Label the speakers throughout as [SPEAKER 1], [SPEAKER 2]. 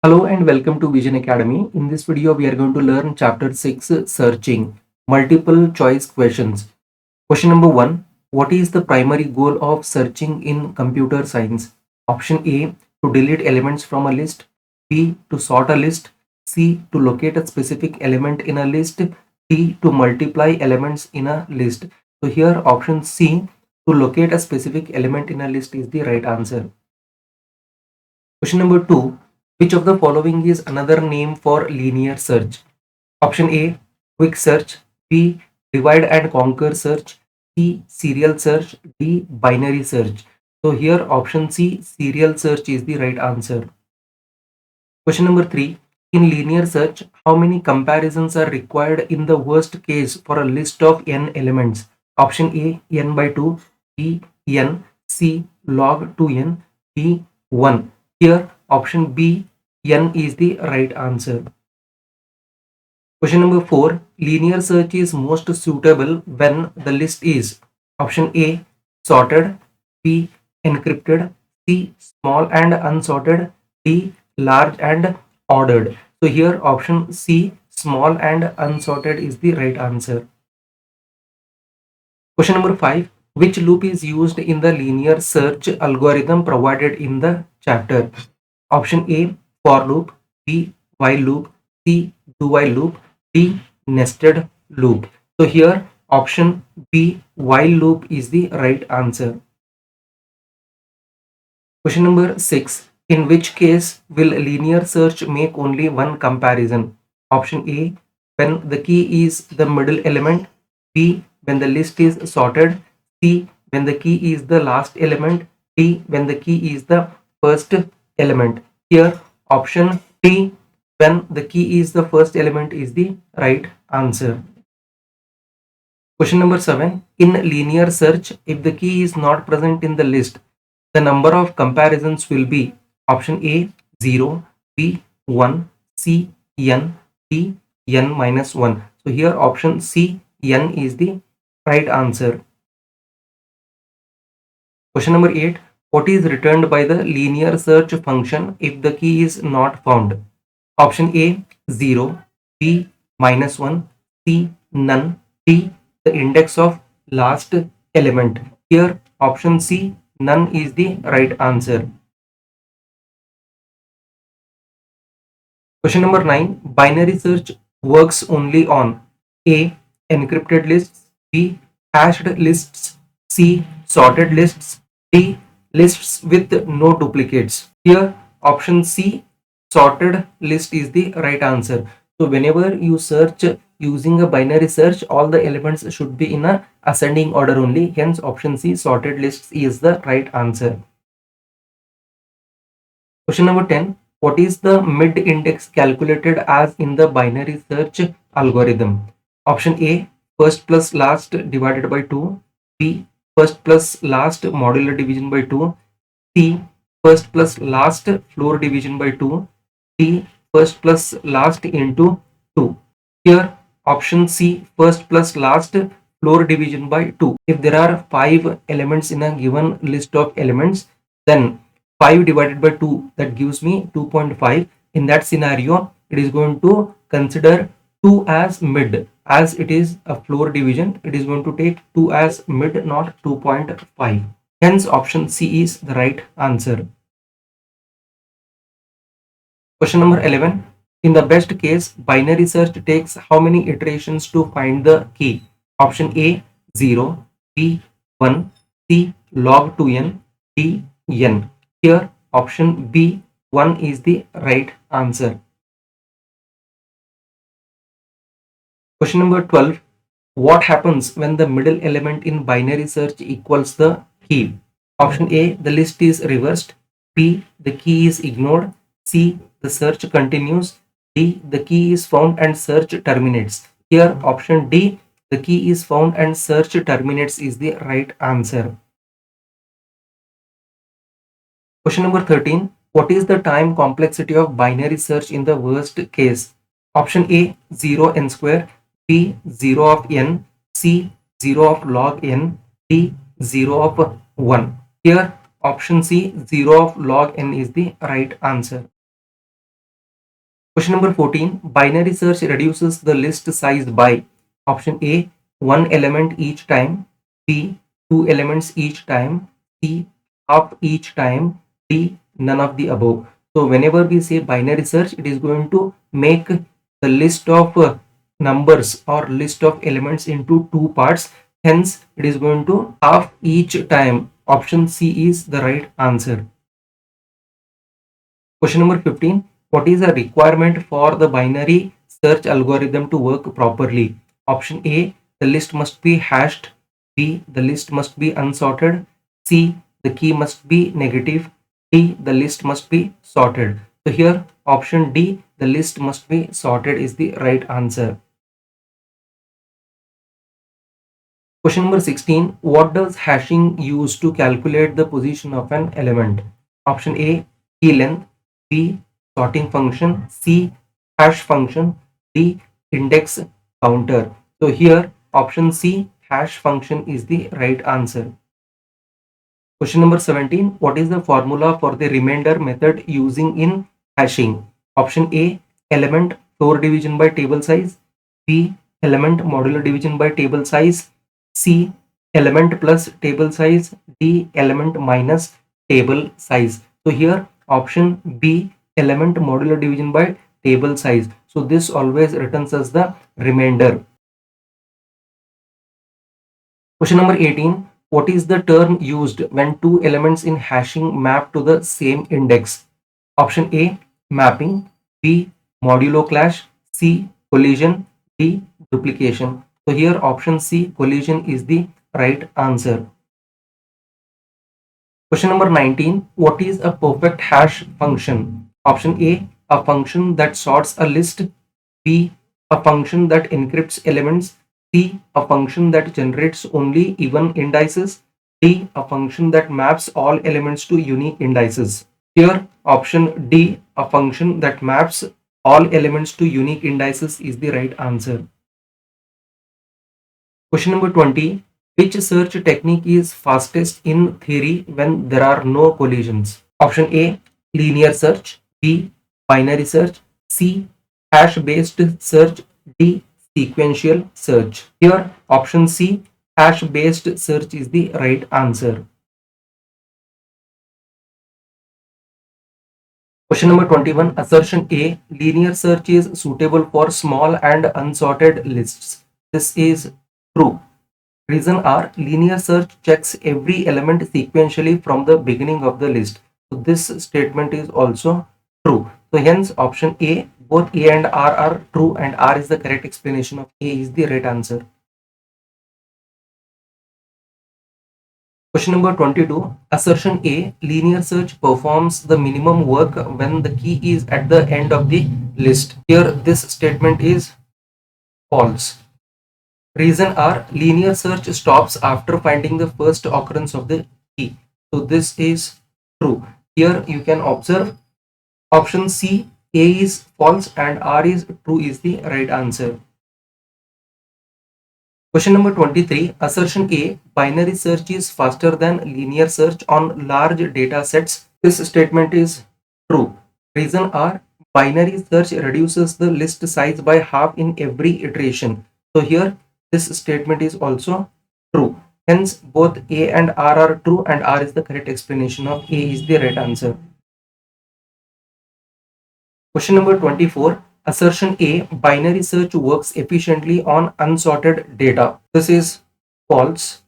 [SPEAKER 1] Hello and welcome to Vision Academy. In this video, we are going to learn chapter 6 searching multiple choice questions. Question number 1. What is the primary goal of searching in computer science? Option A, to delete elements from a list. B, to sort a list. C, to locate a specific element in a list. D, to multiply elements in a list. So here option C, to locate a specific element in a list is the right answer. Question number 2. Which of the following is another name for linear search? Option A, quick search. B, divide and conquer search. C, serial search. D, binary search. So here option C, serial search is the right answer. Question number 3. In linear search, how many comparisons are required in the worst case for a list of n elements? Option A, n by 2. B, n. C, log 2n. D, 1. Here option B, n is the right answer. Question number 4. Linear search is most suitable when the list is option A, sorted. B, encrypted. C, small and unsorted. D, large and ordered. So here option C, small and unsorted is the right answer. Question number 5. Which loop is used in the linear search algorithm provided in the chapter? Option A, for loop. B, while loop. C, do while loop. D, nested loop. So here option B, while loop is the right answer. Question number 6. In which case will linear search make only one comparison? Option A, when the key is the middle element. B, when the list is sorted. C, when the key is the last element. D, when the key is the first element. Here option D, when the key is the first element is the right answer. Question number 7. In linear search, if the key is not present in the list, the number of comparisons will be option A, 0, B, 1, C, n, D, n minus 1. So here option C, n is the right answer. Question number 8. What is returned by the linear search function if the key is not found? Option A, 0, B, minus 1, C, none, D, the index of last element. Here option C, none is the right answer. Question number 9. Binary search works only on A, encrypted lists. B, hashed lists. C, sorted lists. D, lists with no duplicates. Here option C, sorted list is the right answer. So whenever you search using a binary search, all the elements should be in a ascending order only. Hence option C, sorted lists is the right answer. Question number 10. What is the mid index calculated as in the binary search algorithm? Option A, first plus last divided by 2. B, first plus last modular division by 2. C, first plus last floor division by 2. D, first plus last into 2. Here option C, first plus last floor division by 2. If there are 5 elements in a given list of elements, then 5 divided by 2, that gives me 2.5. In that scenario, it is going to consider 2 as mid. As it is a floor division, it is going to take 2 as mid, not 2.5. Hence option C is the right answer. Question number 11. In the best case, binary search takes how many iterations to find the key? Option A, 0, B, 1, C, log 2n, D, n. Here option B, 1 is the right answer. Question number 12. What happens when the middle element in binary search equals the key? Option A, the list is reversed. B, the key is ignored. C, the search continues. D, the key is found and search terminates. Here option D, the key is found and search terminates is the right answer. Question number 13. What is the time complexity of binary search in the worst case? Option A, 0 n square. B, 0 of n. C, 0 of log n. D, 0 of 1. Here option C, 0 of log n is the right answer. Question number 14. Binary search reduces the list size by option A, one element each time, B, two elements each time, C, half each time, D, none of the above. So whenever we say binary search, it is going to make the list of numbers or list of elements into two parts. Hence, it is going to half each time. Option C is the right answer. Question number 15. What is a requirement for the binary search algorithm to work properly? Option A, the list must be hashed. B, the list must be unsorted. C, the key must be negative. D, the list must be sorted. So here option D, the list must be sorted is the right answer. Question number 16. What does hashing use to calculate the position of an element? Option A, key length. B, sorting function. C, hash function. D, index counter. So here option C, hash function is the right answer. Question number 17. What is the formula for the remainder method using in hashing? Option A, element floor division by table size. B, element modular division by table size. C, element plus table size. D, element minus table size. So here option B, element modular division by table size. So this always returns as the remainder. Question number 18. What is the term used when two elements in hashing map to the same index? Option A, mapping. B, modulo clash. C, collision. D, duplication. So here option C, collision is the right answer. Question number 19. What is a perfect hash function? Option a function that sorts a list. B, a function that encrypts elements. C, a function that generates only even indices. D, a function that maps all elements to unique indices. Here, option D, a function that maps all elements to unique indices is the right answer. Question number 20. Which search technique is fastest in theory when there are no collisions? Option A, linear search. B, binary search. C, hash based search. D, sequential search. Here option C, hash based search is the right answer. Question number 21. Assertion A, linear search is suitable for small and unsorted lists. This is true. Reason are, linear search checks every element sequentially from the beginning of the list. So this statement is also true. So hence option A, both A and R are true, and R is the correct explanation of A is the right answer. Question number 22. Assertion A, linear search performs the minimum work when the key is at the end of the list. Here this statement is false. Reason are, linear search stops after finding the first occurrence of the key. So this is true. Here you can observe option C, A is false and R is true is the right answer. Question number 23. Assertion A, binary search is faster than linear search on large data sets. This statement is true. Reason are, binary search reduces the list size by half in every iteration. So here this statement is also true. Hence both A and R are true, and R is the correct explanation of A is the right answer. Question number 24. Assertion A, binary search works efficiently on unsorted data. This is false.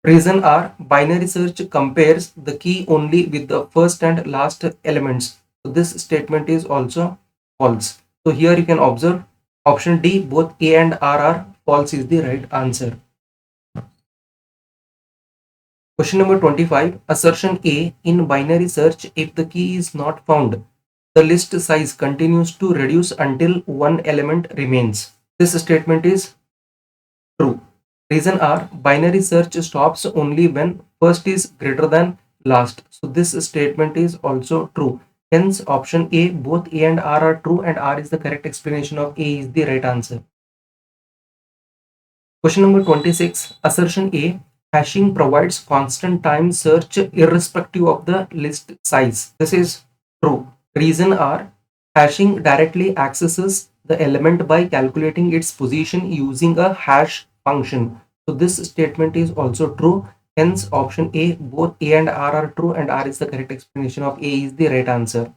[SPEAKER 1] Reason are, binary search compares the key only with the first and last elements. So this statement is also false. So here you can observe option D, both A and R are false is the right answer. Question number 25. Assertion A, in binary search, if the key is not found, the list size continues to reduce until one element remains. This statement is true. Reason are, binary search stops only when first is greater than last. So this statement is also true. Hence option A, both A and R are true, and R is the correct explanation of A is the right answer. Question number 26. Assertion A, hashing provides constant time search irrespective of the list size. This is true. Reason are, Hashing directly accesses the element by calculating its position using a hash function. So this statement is also true. Hence option A, both A and R are true, and R is the correct explanation of A is the right answer.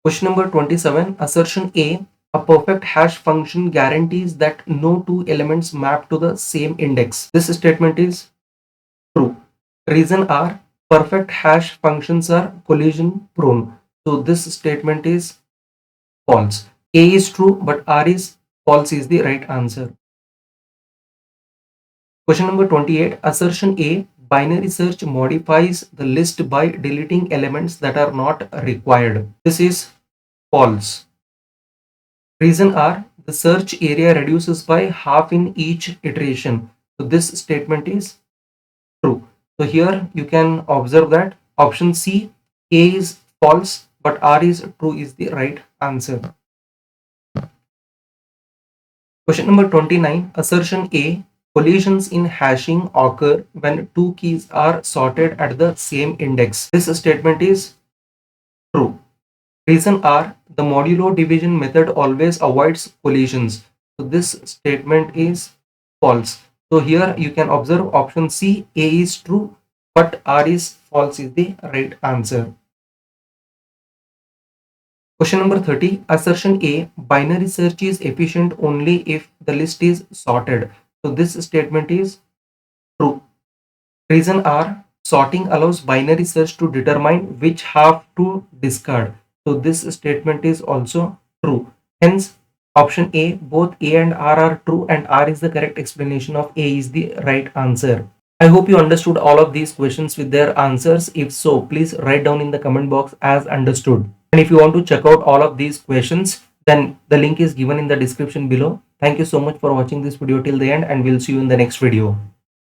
[SPEAKER 1] Question number 27, assertion A perfect hash function guarantees that no two elements map to the same index. This statement is true. Reason R, perfect hash functions are collision prone. So this statement is false. A is true, but R is false is the right answer. Question number 28, assertion A, binary search modifies the list by deleting elements that are not required. This is false. Reason R, the search area reduces by half in each iteration. So this statement is true. So here you can observe that option C, A is false, but R is true is the right answer. Question number 29, assertion A, collisions in hashing occur when two keys are sorted at the same index. This statement is true. Reason R, the modulo division method always avoids collisions. So this statement is false. So here you can observe option C, A is true, but R is false is the right answer. Question number 30, assertion A, binary search is efficient only if the list is sorted. So this statement is true. Reason R, sorting allows binary search to determine which half to discard. So this statement is also true. Hence, option A, both A and R are true, and R is the correct explanation of A is the right answer. I hope you understood all of these questions with their answers. If so, please write down in the comment box as understood. And if you want to check out all of these questions, then the link is given in the description below. Thank you so much for watching this video till the end, and we'll see you in the next video.